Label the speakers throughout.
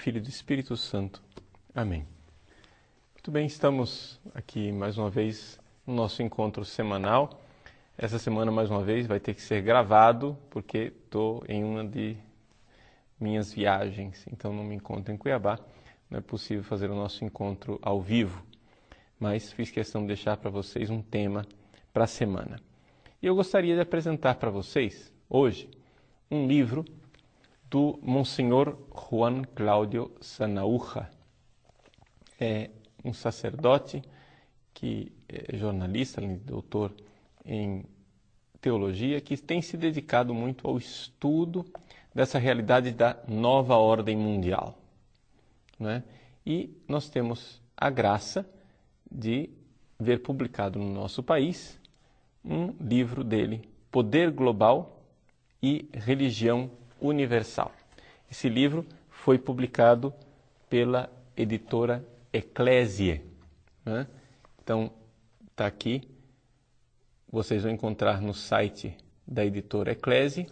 Speaker 1: Filho e do Espírito Santo. Amém. Muito bem, estamos aqui mais uma vez no nosso encontro semanal. Essa semana, mais uma vez, vai ter que ser gravado, porque estou em uma de minhas viagens, então não me encontro em Cuiabá. Não é possível fazer o nosso encontro ao vivo, mas fiz questão de deixar para vocês um tema para a semana. E eu gostaria de apresentar para vocês, hoje, um livro do Monsenhor Juan Cláudio Sanaúja. É um sacerdote que é jornalista, doutor em teologia, que tem se dedicado muito ao estudo dessa realidade da nova ordem mundial, né? E nós temos a graça de ver publicado no nosso país um livro dele, Poder Global e Religião Universal. Esse livro foi publicado pela editora Ecclesiae, né? Então, está aqui, vocês vão encontrar no site da editora Ecclesiae,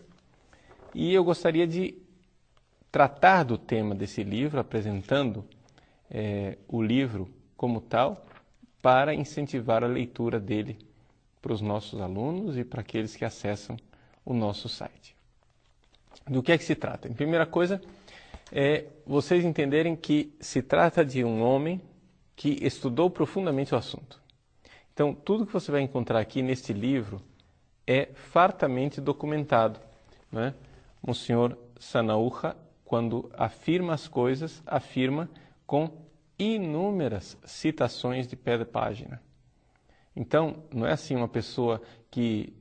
Speaker 1: e eu gostaria de tratar do tema desse livro, apresentando o livro como tal, para incentivar a leitura dele para os nossos alunos e para aqueles que acessam o nosso site. Do que é que se trata? Em primeira coisa, é vocês entenderem que se trata de um homem que estudou profundamente o assunto. Então, tudo que você vai encontrar aqui neste livro é fartamente documentado, né? Monsenhor Sanaúja, quando afirma as coisas, afirma com inúmeras citações de pé de página. Então, não é assim uma pessoa que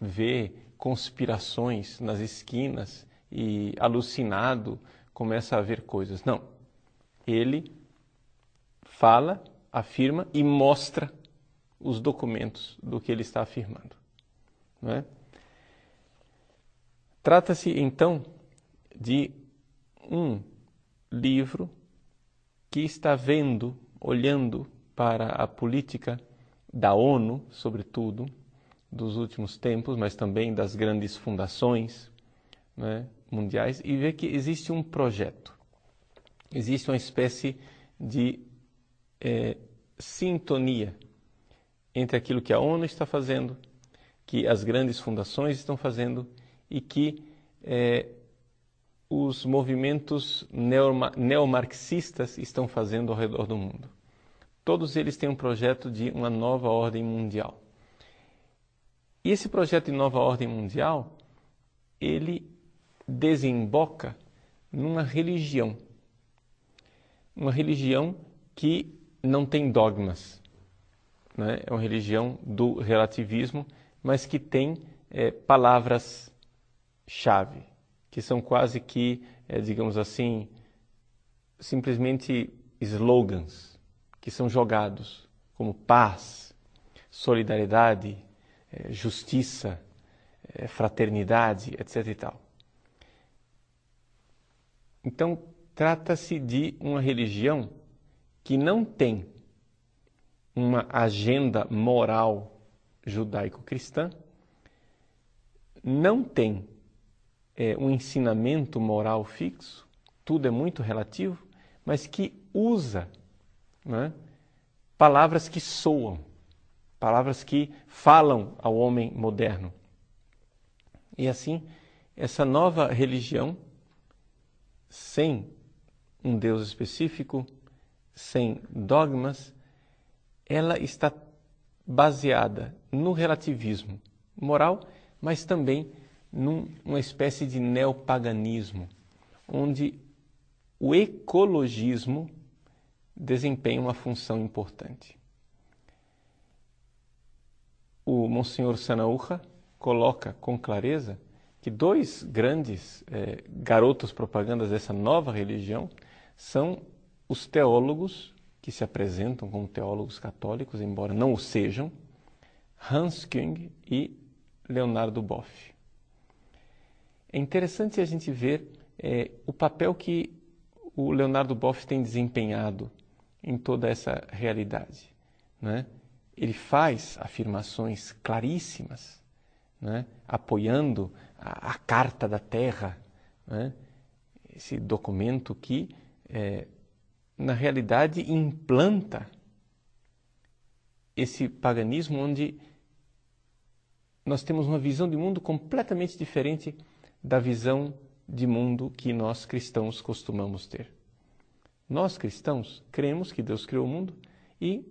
Speaker 1: vê conspirações nas esquinas e, alucinado, começa a ver coisas. Não. Ele fala, afirma e mostra os documentos do que ele está afirmando, não é? Trata-se, então, de um livro que está vendo, olhando para a política da ONU, sobretudo, dos últimos tempos, mas também das grandes fundações, né, mundiais, e vê que existe um projeto, existe uma espécie de sintonia entre aquilo que a ONU está fazendo, que as grandes fundações estão fazendo e que os movimentos neomarxistas estão fazendo ao redor do mundo. Todos eles têm um projeto de uma nova ordem mundial. E esse projeto de nova ordem mundial, ele desemboca numa religião. Uma religião que não tem dogmas, né? É uma religião do relativismo, mas que tem palavras-chave, que são quase que, digamos assim, simplesmente slogans que são jogados, como paz, solidariedade, justiça, fraternidade, etc. e tal. Então, trata-se de uma religião que não tem uma agenda moral judaico-cristã, não tem um ensinamento moral fixo, tudo é muito relativo, mas que usa, né, palavras que soam, palavras que falam ao homem moderno. E assim, essa nova religião, sem um Deus específico, sem dogmas, ela está baseada no relativismo moral, mas também numa espécie de neopaganismo, onde o ecologismo desempenha uma função importante. O Monsenhor Sanaúja coloca com clareza que dois grandes garotos propagandas dessa nova religião são os teólogos que se apresentam como teólogos católicos, embora não o sejam, Hans Küng e Leonardo Boff. É interessante a gente ver o papel que o Leonardo Boff tem desempenhado em toda essa realidade, né? Ele faz afirmações claríssimas, né, apoiando a Carta da Terra, né, esse documento que na realidade, implanta esse paganismo onde nós temos uma visão de mundo completamente diferente da visão de mundo que nós cristãos costumamos ter. Nós cristãos cremos que Deus criou o mundo e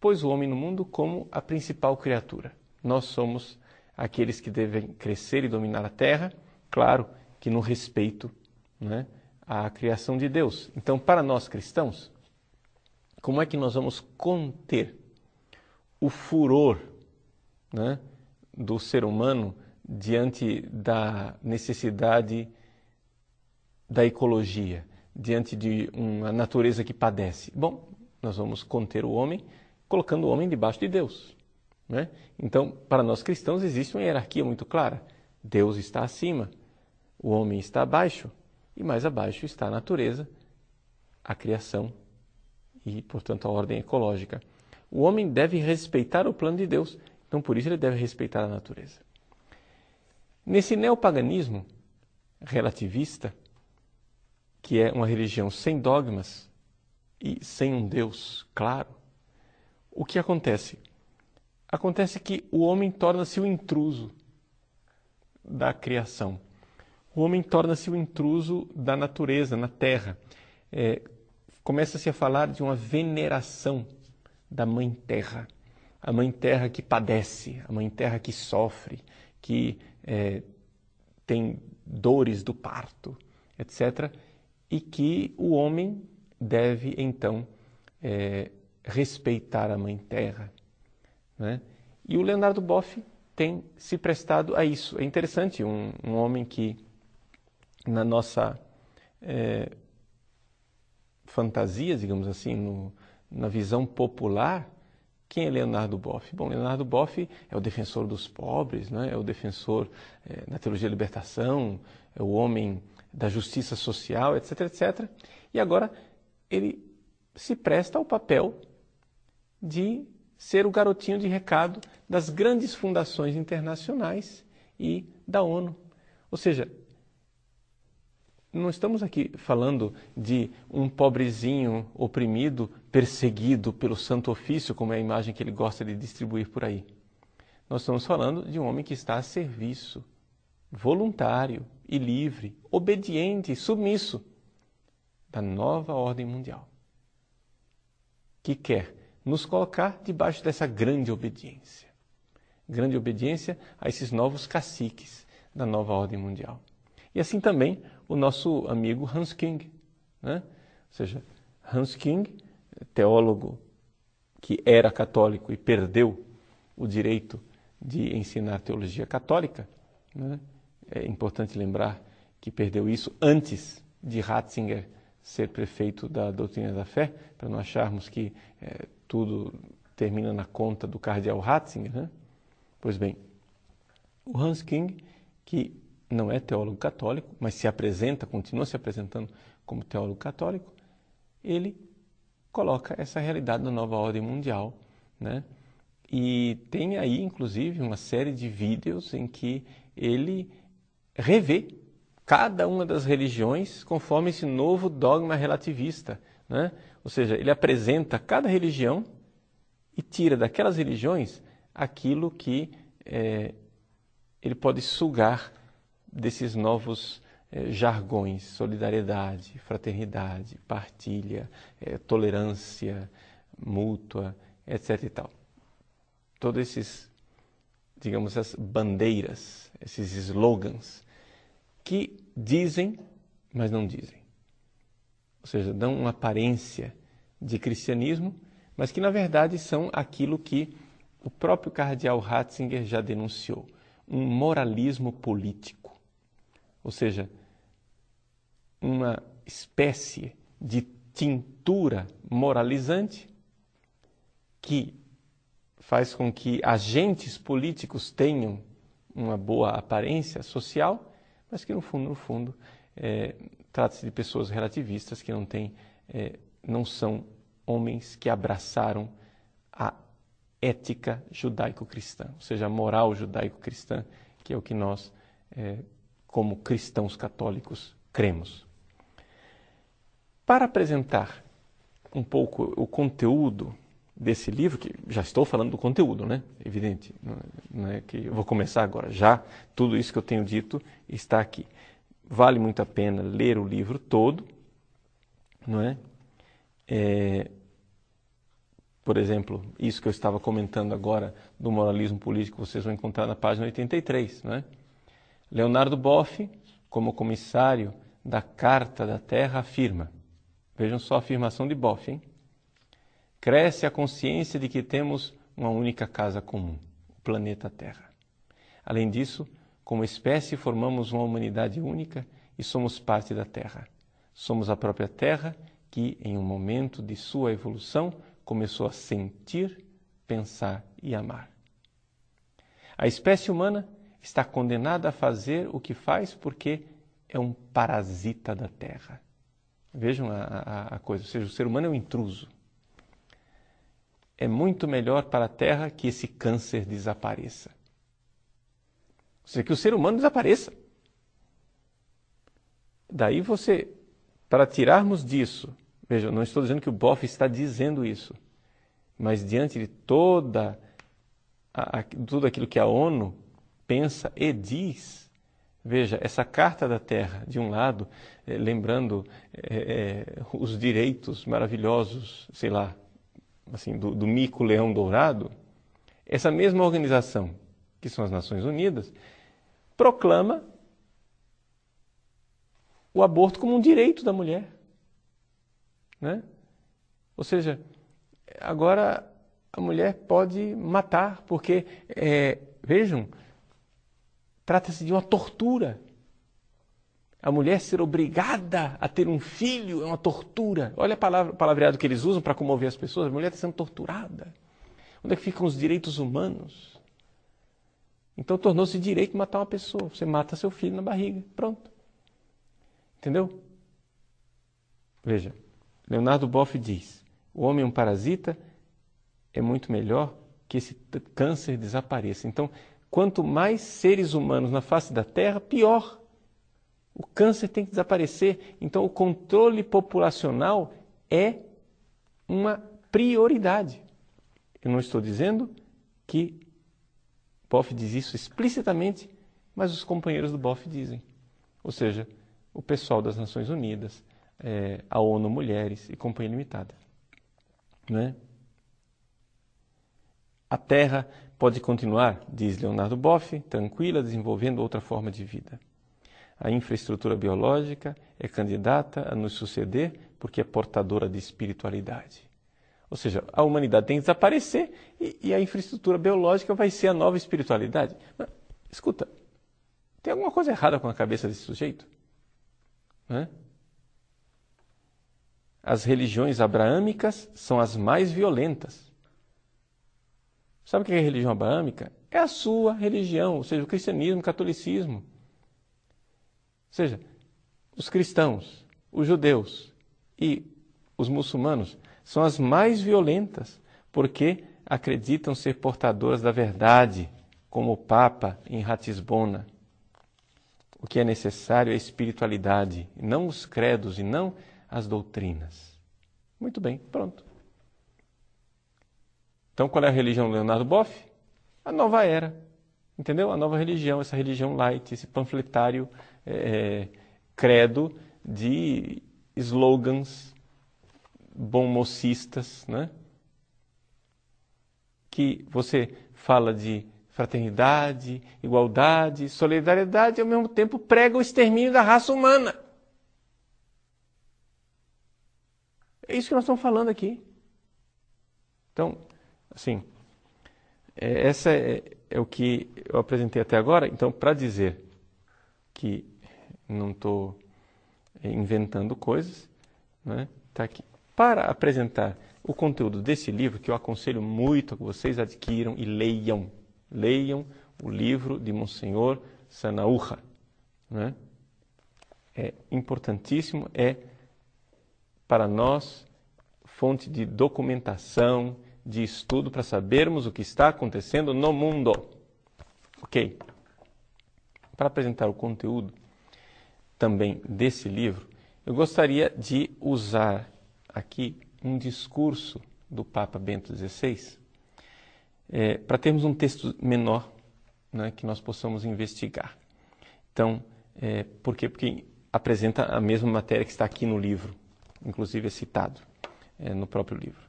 Speaker 1: pôs o homem no mundo como a principal criatura. Nós somos aqueles que devem crescer e dominar a terra, claro que no respeito, né, à criação de Deus. Então, para nós cristãos, como é que nós vamos conter o furor, né, do ser humano diante da necessidade da ecologia, diante de uma natureza que padece? Bom, nós vamos conter o homem colocando o homem debaixo de Deus, né? Então, para nós cristãos existe uma hierarquia muito clara. Deus está acima, o homem está abaixo e mais abaixo está a natureza, a criação e, portanto, a ordem ecológica. O homem deve respeitar o plano de Deus, então por isso ele deve respeitar a natureza. Nesse neopaganismo relativista, que é uma religião sem dogmas e sem um Deus claro, o que acontece? Acontece que o homem torna-se o intruso da criação. O homem torna-se o intruso da natureza, na terra. Começa-se a falar de uma veneração da Mãe Terra. A Mãe Terra que padece, a Mãe Terra que sofre, que tem dores do parto, etc. E que o homem deve, então, respeitar a Mãe Terra, né? E o Leonardo Boff tem se prestado a isso. É interessante, um homem que, na nossa fantasia, digamos assim, na visão popular, quem é Leonardo Boff? Bom, Leonardo Boff é o defensor dos pobres, né? É o defensor da teologia da libertação, é o homem da justiça social, etc, etc. E agora ele se presta ao papel de ser o garotinho de recado das grandes fundações internacionais e da ONU. Ou seja, não estamos aqui falando de um pobrezinho oprimido, perseguido pelo Santo Ofício, como é a imagem que ele gosta de distribuir por aí. Nós estamos falando de um homem que está a serviço, voluntário e livre, obediente e submisso da nova ordem mundial, que quer nos colocar debaixo dessa grande obediência a esses novos caciques da nova ordem mundial. E assim também o nosso amigo Hans Küng, né? Ou seja, Hans Küng, teólogo que era católico e perdeu o direito de ensinar teologia católica, né? É importante lembrar que perdeu isso antes de Ratzinger ser prefeito da doutrina da fé, para não acharmos que tudo termina na conta do cardeal Ratzinger, né? Pois bem, o Hans Küng, que não é teólogo católico, mas se apresenta, continua se apresentando como teólogo católico, ele coloca essa realidade da nova ordem mundial, né? E tem aí, inclusive, uma série de vídeos em que ele revê cada uma das religiões conforme esse novo dogma relativista, né? Ou seja, ele apresenta cada religião e tira daquelas religiões aquilo que ele pode sugar desses novos jargões: solidariedade, fraternidade, partilha, tolerância mútua, etc. e tal. Todos esses, digamos, essas bandeiras, esses slogans que dizem, mas não dizem. Ou seja, dão uma aparência de cristianismo, mas que na verdade são aquilo que o próprio cardeal Ratzinger já denunciou: um moralismo político. Ou seja, uma espécie de tintura moralizante que faz com que agentes políticos tenham uma boa aparência social, mas que no fundo, trata-se de pessoas relativistas que não são homens que abraçaram a ética judaico-cristã, ou seja, a moral judaico-cristã, que é o que nós, como cristãos católicos, cremos. Para apresentar um pouco o conteúdo desse livro, que já estou falando do conteúdo, né? Evidente, não é que eu vou começar agora. Já tudo isso que eu tenho dito está aqui. Vale muito a pena ler o livro todo, não é? Por exemplo, isso que eu estava comentando agora do moralismo político, vocês vão encontrar na página 83, não é? Leonardo Boff, como comissário da Carta da Terra, afirma, vejam só a afirmação de Boff, hein? Cresce a consciência de que temos uma única casa comum, o planeta Terra. Além disso, como espécie, formamos uma humanidade única e somos parte da Terra. Somos a própria Terra que, em um momento de sua evolução, começou a sentir, pensar e amar. A espécie humana está condenada a fazer o que faz porque é um parasita da Terra. Vejam a coisa, ou seja, o ser humano é um intruso. É muito melhor para a Terra que esse câncer desapareça. Ou seja, que o ser humano desapareça. Daí você, para tirarmos disso, veja, não estou dizendo que o Boff está dizendo isso, mas diante de tudo aquilo que a ONU pensa e diz, veja, essa Carta da Terra, de um lado, lembrando os direitos maravilhosos, sei lá, assim, do mico-leão dourado, essa mesma organização, que são as Nações Unidas, proclama o aborto como um direito da mulher, né? Ou seja, agora a mulher pode matar, porque, vejam, trata-se de uma tortura. A mulher ser obrigada a ter um filho é uma tortura. Olha o palavreado que eles usam para comover as pessoas. A mulher está sendo torturada. Onde é que ficam os direitos humanos? Então tornou-se direito matar uma pessoa. Você mata seu filho na barriga. Pronto. Entendeu? Veja, Leonardo Boff diz, o homem é um parasita, é muito melhor que esse câncer desapareça. Então, quanto mais seres humanos na face da Terra, pior. O câncer tem que desaparecer. Então, o controle populacional é uma prioridade. Eu não estou dizendo que Boff diz isso explicitamente, mas os companheiros do Boff dizem. Ou seja, o pessoal das Nações Unidas, a ONU Mulheres e Companhia Limitada. Não é? A Terra pode continuar, diz Leonardo Boff, tranquila, desenvolvendo outra forma de vida. A infraestrutura biológica é candidata a nos suceder porque é portadora de espiritualidade. Ou seja, a humanidade tem que desaparecer e a infraestrutura biológica vai ser a nova espiritualidade. Mas, escuta, tem alguma coisa errada com a cabeça desse sujeito? Não é? As religiões abraâmicas são as mais violentas. Sabe o que é a religião abraâmica? É a sua religião, ou seja, o cristianismo, o catolicismo. Ou seja, os cristãos, os judeus e os muçulmanos são as mais violentas porque acreditam ser portadoras da verdade, como o Papa em Ratisbona. O que é necessário é a espiritualidade, não os credos e não as doutrinas. Muito bem, pronto. Então, qual é a religião do Leonardo Boff? A nova era. Entendeu? A nova religião, essa religião light, esse panfletário credo de slogans bom-mocistas, né? Que você fala de fraternidade, igualdade, solidariedade e ao mesmo tempo prega o extermínio da raça humana. É isso que nós estamos falando aqui. Então, assim, essa é o que eu apresentei até agora. Então, para dizer que não estou inventando coisas, né? Tá aqui. Para apresentar o conteúdo desse livro, que eu aconselho muito que vocês adquiram e leiam. Leiam o livro de Monsenhor Sanaúja. Né? É importantíssimo, é para nós fonte de documentação, de estudo, para sabermos o que está acontecendo no mundo. Ok? Para apresentar o conteúdo também desse livro, eu gostaria de usar aqui um discurso do Papa Bento XVI para termos um texto menor, né, que nós possamos investigar. Então, por quê? Porque apresenta a mesma matéria que está aqui no livro, inclusive é citado no próprio livro.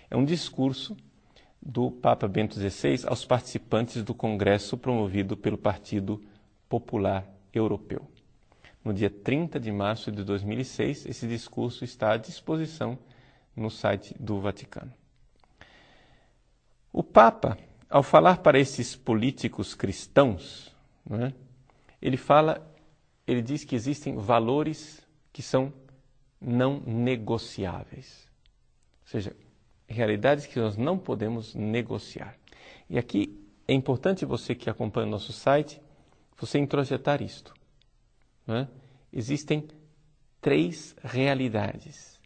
Speaker 1: É um discurso do Papa Bento XVI aos participantes do congresso promovido pelo Partido Popular Europeu. No dia 30 de março de 2006, esse discurso está à disposição no site do Vaticano. O Papa, ao falar para esses políticos cristãos, né, ele diz que existem valores que são não negociáveis. Ou seja, realidades que nós não podemos negociar. E aqui é importante você que acompanha o nosso site, você introjetar isto. Né? Existem 3 realidades,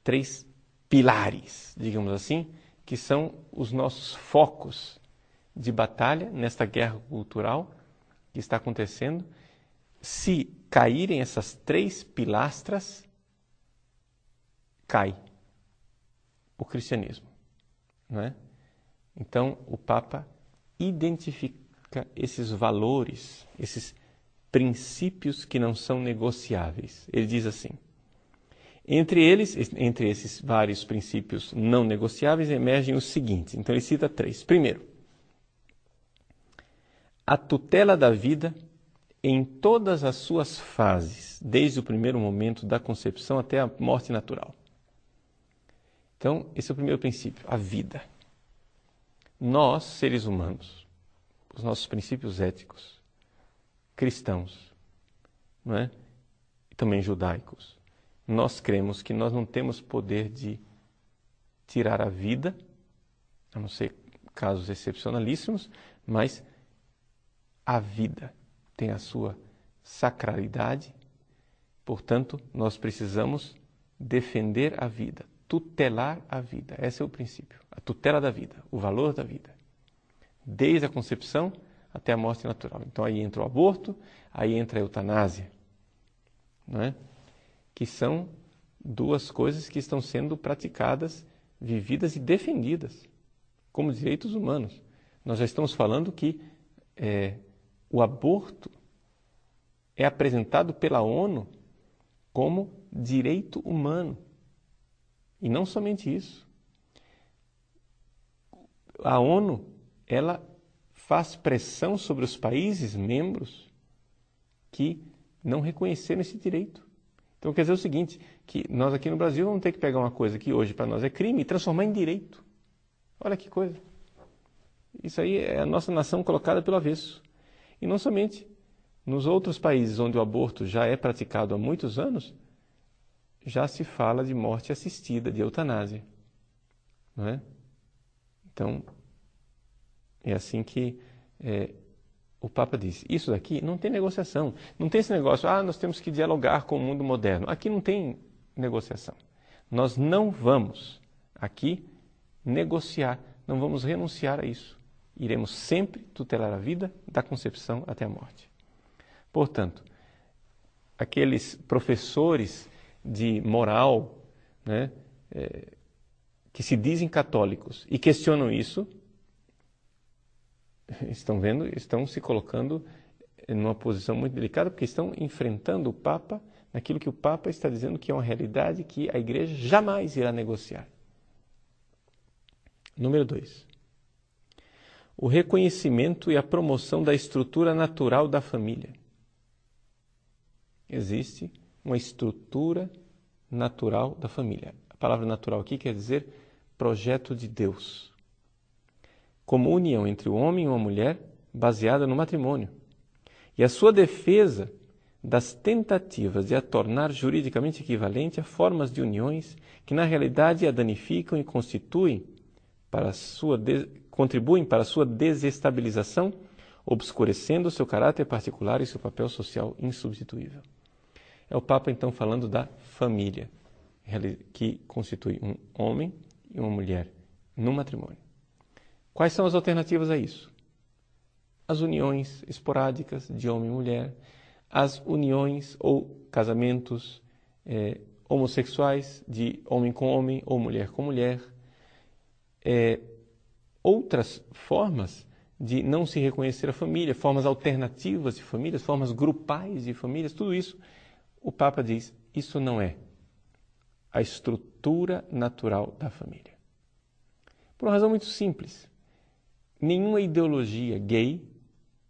Speaker 1: 3 pilares, digamos assim, que são os nossos focos de batalha nesta guerra cultural que está acontecendo. Se caírem essas 3 pilastras, cai o cristianismo. Não é? Então, o Papa identifica esses valores, esses princípios que não são negociáveis. Ele diz assim: entre esses vários princípios não negociáveis, emergem os seguintes. Então, ele cita 3. Primeiro, a tutela da vida em todas as suas fases, desde o primeiro momento da concepção até a morte natural. Então, esse é o primeiro princípio, a vida. Nós, seres humanos, os nossos princípios éticos, cristãos, não é? E também judaicos, nós cremos que nós não temos poder de tirar a vida, a não ser casos excepcionalíssimos, mas a vida tem a sua sacralidade, portanto, nós precisamos defender a vida, tutelar a vida. Esse é o princípio, a tutela da vida, o valor da vida, desde a concepção até a morte natural. Então aí entra o aborto, aí entra a eutanásia, não é? Que são 2 coisas que estão sendo praticadas, vividas e defendidas como direitos humanos. Nós já estamos falando que o aborto é apresentado pela ONU como direito humano. E não somente isso. A ONU, ela faz pressão sobre os países membros que não reconheceram esse direito. Então quer dizer o seguinte, que nós aqui no Brasil vamos ter que pegar uma coisa que hoje para nós é crime e transformar em direito. Olha que coisa. Isso aí é a nossa nação colocada pelo avesso. E não somente. Nos outros países onde o aborto já é praticado há muitos anos, já se fala de morte assistida, de eutanásia. Não é? Então, é assim que o Papa disse. Isso daqui não tem negociação. Não tem esse negócio, nós temos que dialogar com o mundo moderno. Aqui não tem negociação. Nós não vamos aqui negociar, não vamos renunciar a isso. Iremos sempre tutelar a vida da concepção até a morte. Portanto, aqueles professores de moral, né, que se dizem católicos e questionam isso, estão se colocando numa posição muito delicada, porque estão enfrentando o Papa naquilo que o Papa está dizendo que é uma realidade que a Igreja jamais irá negociar. Número 2. O reconhecimento e a promoção da estrutura natural da família. Existe uma estrutura natural da família. A palavra natural aqui quer dizer projeto de Deus. Como união entre o homem e uma mulher baseada no matrimônio. E a sua defesa das tentativas de a tornar juridicamente equivalente a formas de uniões que na realidade a danificam e contribuem para a sua desestabilização, obscurecendo seu caráter particular e seu papel social insubstituível. É o Papa, então, falando da família, que constitui um homem e uma mulher no matrimônio. Quais são as alternativas a isso? As uniões esporádicas de homem e mulher, as uniões ou casamentos homossexuais, de homem com homem ou mulher com mulher, outras formas de não se reconhecer a família, formas alternativas de famílias, formas grupais de famílias, tudo isso, o Papa diz, isso não é a estrutura natural da família. Por uma razão muito simples. Nenhuma ideologia gay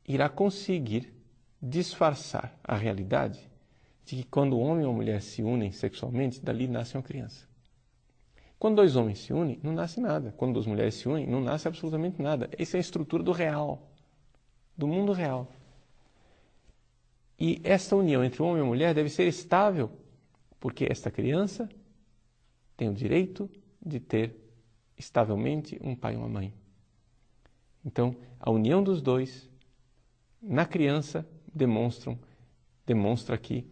Speaker 1: irá conseguir disfarçar a realidade de que quando um homem e uma mulher se unem sexualmente, dali nasce uma criança. Quando dois homens se unem, não nasce nada. Quando duas mulheres se unem, não nasce absolutamente nada. Essa é a estrutura do real, do mundo real. E esta união entre um homem e uma mulher deve ser estável, porque esta criança tem o direito de ter estavelmente um pai e uma mãe. Então, a união dos dois na criança demonstra que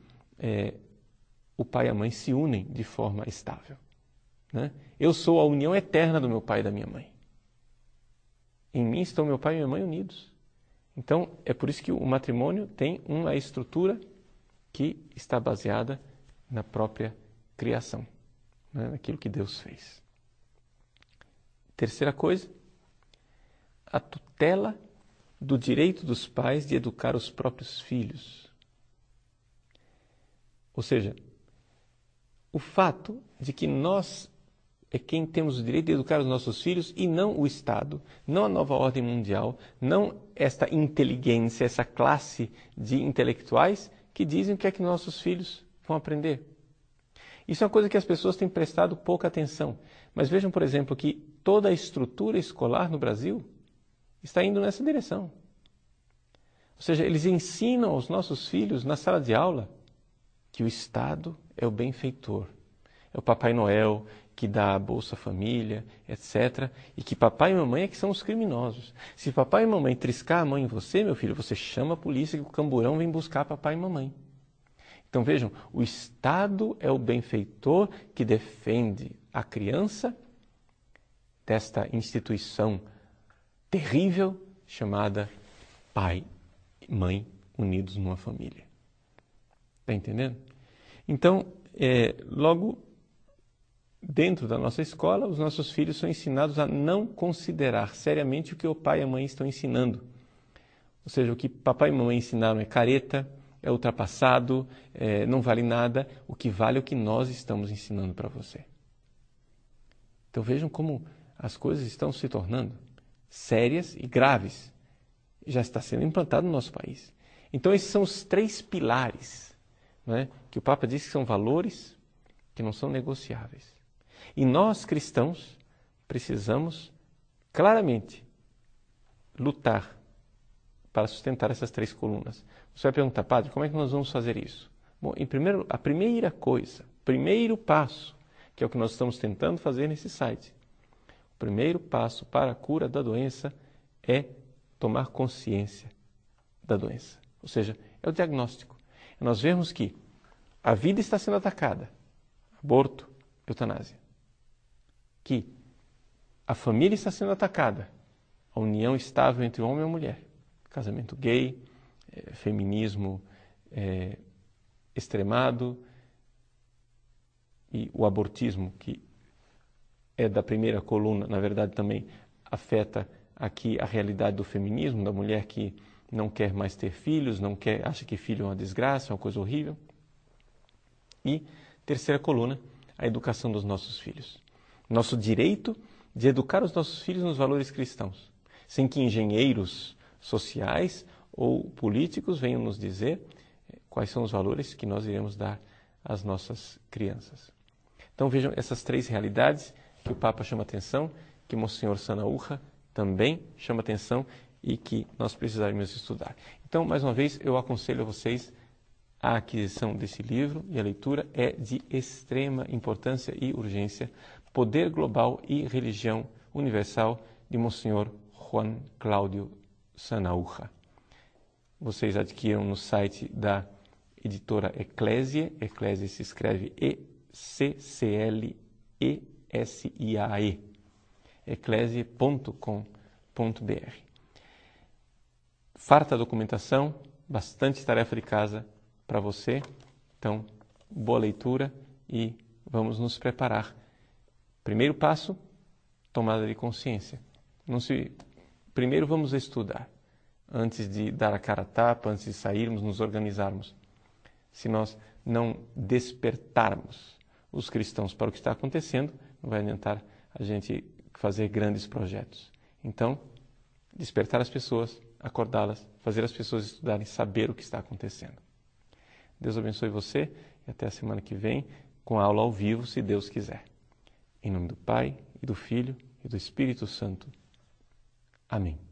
Speaker 1: o pai e a mãe se unem de forma estável. Né? Eu sou a união eterna do meu pai e da minha mãe. Em mim estão meu pai e minha mãe unidos. Então, é por isso que o matrimônio tem uma estrutura que está baseada na própria criação, né? Naquilo que Deus fez. Terceira coisa, a tutela do direito dos pais de educar os próprios filhos. Ou seja, o fato de que nós é quem temos o direito de educar os nossos filhos e não o Estado, não a nova ordem mundial, não esta inteligência, essa classe de intelectuais que dizem o que é que nossos filhos vão aprender. Isso é uma coisa que as pessoas têm prestado pouca atenção. Mas vejam, por exemplo, que toda a estrutura escolar no Brasil está indo nessa direção. Ou seja, eles ensinam aos nossos filhos na sala de aula que o Estado é o benfeitor, é o Papai Noel que dá a Bolsa Família, etc. E que papai e mamãe é que são os criminosos. Se papai e mamãe triscar a mão em você, meu filho, você chama a polícia que o camburão vem buscar papai e mamãe. Então vejam, o Estado é o benfeitor que defende a criança desta instituição terrível chamada pai e mãe unidos numa família. Está entendendo? Então, logo dentro da nossa escola, os nossos filhos são ensinados a não considerar seriamente o que o pai e a mãe estão ensinando. Ou seja, o que papai e mamãe ensinaram é careta, é ultrapassado, não vale nada. O que vale é o que nós estamos ensinando para você. Então vejam como as coisas estão se tornando sérias e graves. Já está sendo implantado no nosso país. Então esses são os 3 pilares, né, que o Papa diz que são valores que não são negociáveis. E nós, cristãos, precisamos claramente lutar para sustentar essas 3 colunas. Você vai perguntar, padre, como é que nós vamos fazer isso? Bom, a primeira coisa, primeiro passo, que é o que nós estamos tentando fazer nesse site. O primeiro passo para a cura da doença é tomar consciência da doença. Ou seja, é o diagnóstico. É nós vermos que a vida está sendo atacada. Aborto, eutanásia. Que a família está sendo atacada. A união estável entre o homem e a mulher. Casamento gay, feminismo extremado e o abortismo, que é da primeira coluna, na verdade também afeta aqui a realidade do feminismo, da mulher que não quer mais ter filhos, acha que filho é uma desgraça, é uma coisa horrível. E terceira coluna, a educação dos nossos filhos. Nosso direito de educar os nossos filhos nos valores cristãos, sem que engenheiros sociais ou políticos venham nos dizer quais são os valores que nós iremos dar às nossas crianças. Então vejam essas 3 realidades que o Papa chama atenção, que Monsenhor Sanahúja também chama atenção e que nós precisaremos estudar. Então, mais uma vez, eu aconselho a vocês a aquisição desse livro e a leitura é de extrema importância e urgência. Poder Global e Religião Universal, de Monsenhor Juan Cláudio Sanahúja. Vocês adquiram no site da editora Eclésia. Eclésia se escreve ECCLESIAE. eclésia.com.br. Farta documentação, bastante tarefa de casa para você. Então, boa leitura e vamos nos preparar. Primeiro passo, tomada de consciência. Primeiro vamos estudar, antes de dar a cara a tapa, antes de sairmos, nos organizarmos. Se nós não despertarmos os cristãos para o que está acontecendo, não vai adiantar a gente fazer grandes projetos. Então, despertar as pessoas, acordá-las, fazer as pessoas estudarem, saber o que está acontecendo. Deus abençoe você e até a semana que vem com a aula ao vivo, se Deus quiser. Em nome do Pai, e do Filho, e do Espírito Santo. Amém.